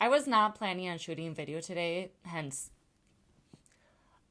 I was not planning on shooting video today,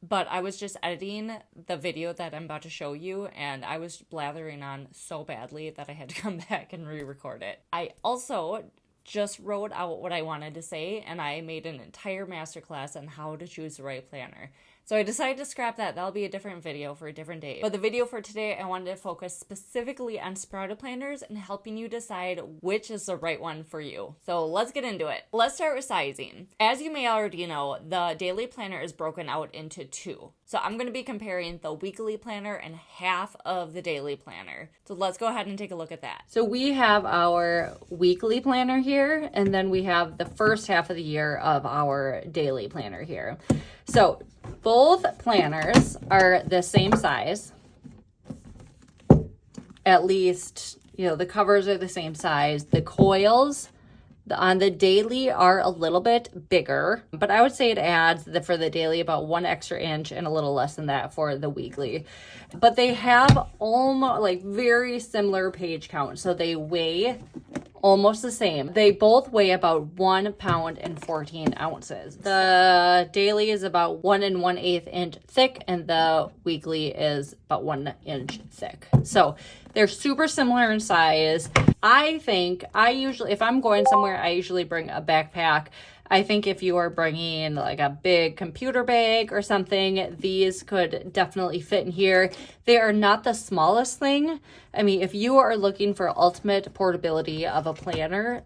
but I was just editing the video that I'm about to show you, and I was blathering on so badly that I had to come back and re-record it. I also just wrote out what I wanted to say, and I made an entire masterclass on how to choose the right planner. So I decided to scrap that. That'll be a different video for a different day. But the video for today, I wanted to focus specifically on sprouted planners and helping you decide which is the right one for you. So let's get into it. Let's start with sizing. As you may already know, the daily planner is broken out into two. So I'm going to be comparing the weekly planner and half of the daily planner. So let's go ahead and take a look at that. So we have our weekly planner here, and then we have the first half of the year of our daily planner here. So both planners are the same size. At least, the covers are the same size. The coils on the daily are a little bit bigger, but I would say it adds for the daily about 1 extra inch and a little less than that for the weekly. But they have almost very similar page count, so they weigh almost the same. They both weigh about 1 pound and 14 ounces. The daily is about 1 1/8 inch thick, and the weekly is about 1 inch thick. So they're super similar in size. I think if I'm going somewhere, I usually bring a backpack. I think if you are bringing a big computer bag or something, these could definitely fit in here. They are not the smallest thing. I mean, if you are looking for ultimate portability of a planner,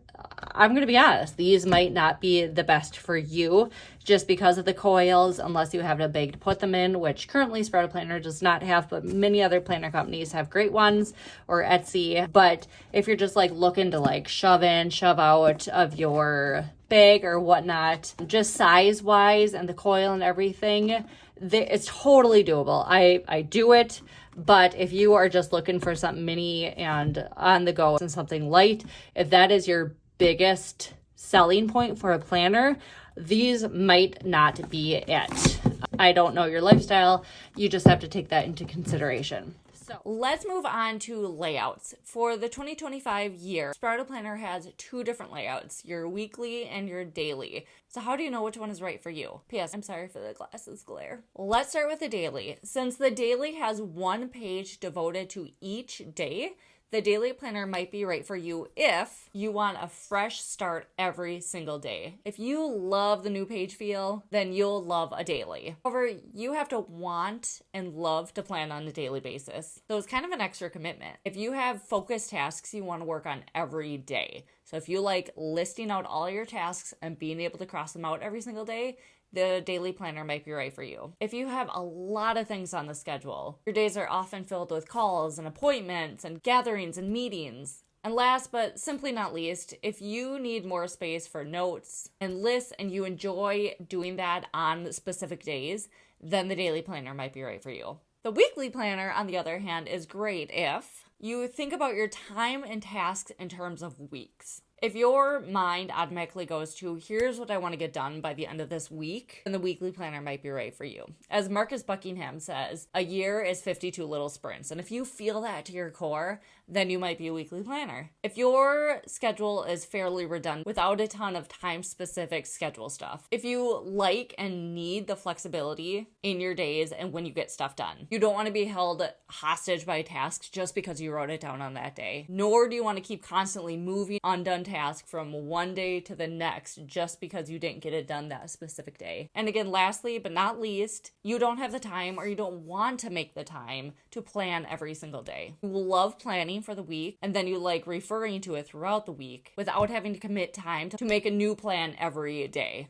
I'm going to be honest, these might not be the best for you just because of the coils, unless you have a bag to put them in, which currently Sprouted Planner does not have, but many other planner companies have great ones, or Etsy. But if you're just looking to shove in, shove out of your bag or whatnot, just size wise and the coil and everything, it's totally doable. I do it. But if you are just looking for something mini and on the go and something light, if that is your biggest selling point for a planner, these might not be it. I don't know your lifestyle. You just have to take that into consideration. So let's move on to layouts. For the 2025 year, Sprouted Planner has 2 different layouts, your weekly and your daily. So how do you know which one is right for you? P.S. I'm sorry for the glasses glare. Let's start with the daily. Since the daily has 1 page devoted to each day, the daily planner might be right for you if you want a fresh start every single day. If you love the new page feel, then you'll love a daily. However, you have to want and love to plan on a daily basis. So it's kind of an extra commitment. If you have focused tasks you want to work on every day, so if you like listing out all your tasks and being able to cross them out every single day, the daily planner might be right for you. If you have a lot of things on the schedule, your days are often filled with calls and appointments and gatherings and meetings. And last but simply not least, if you need more space for notes and lists and you enjoy doing that on specific days, then the daily planner might be right for you. The weekly planner, on the other hand, is great if you think about your time and tasks in terms of weeks. If your mind automatically goes to, here's what I want to get done by the end of this week, then the weekly planner might be right for you. As Marcus Buckingham says, a year is 52 little sprints. And if you feel that to your core, then you might be a weekly planner. If your schedule is fairly redundant without a ton of time-specific schedule stuff, if you like and need the flexibility in your days and when you get stuff done, you don't want to be held hostage by tasks just because you wrote it down on that day, nor do you want to keep constantly moving undone task from one day to the next just because you didn't get it done that specific day. And again, lastly but not least, you don't have the time or you don't want to make the time to plan every single day. You love planning for the week and then you like referring to it throughout the week without having to commit time to make a new plan every day.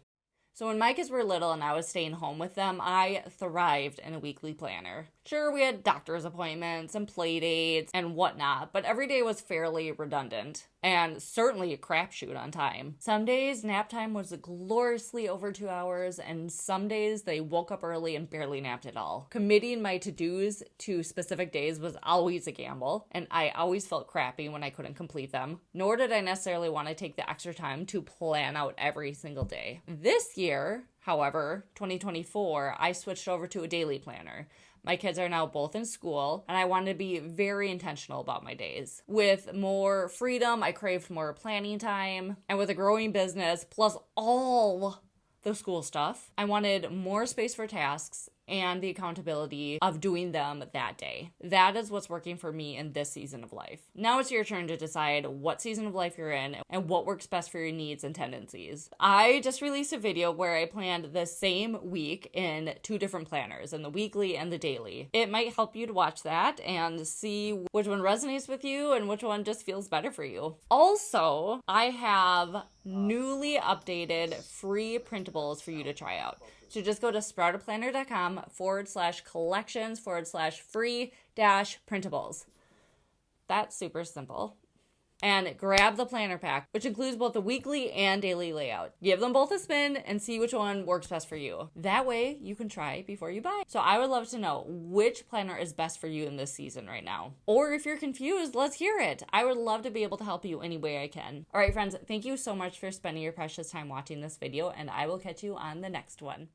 So when my kids were little and I was staying home with them, I thrived in a weekly planner. Sure, we had doctor's appointments and play dates and whatnot, but every day was fairly redundant and certainly a crapshoot on time. Some days nap time was gloriously over 2 hours, and some days they woke up early and barely napped at all. Committing my to-dos to specific days was always a gamble, and I always felt crappy when I couldn't complete them, nor did I necessarily want to take the extra time to plan out every single day. This year, however, 2024, I switched over to a daily planner. My kids are now both in school, and I wanted to be very intentional about my days. With more freedom, I craved more planning time, and with a growing business, plus all the school stuff, I wanted more space for tasks and the accountability of doing them that day. That is what's working for me in this season of life. Now it's your turn to decide what season of life you're in and what works best for your needs and tendencies. I just released a video where I planned the same week in 2 different planners, in the weekly and the daily. It might help you to watch that and see which one resonates with you and which one just feels better for you. Also, I have newly updated free printables for you to try out. So just go to sprouterplanner.com/collections/free-printables. That's super simple. And grab the planner pack, which includes both the weekly and daily layout. Give them both a spin and see which one works best for you. That way you can try before you buy. So I would love to know which planner is best for you in this season right now. Or if you're confused, let's hear it. I would love to be able to help you any way I can. All right, friends, thank you so much for spending your precious time watching this video, and I will catch you on the next one.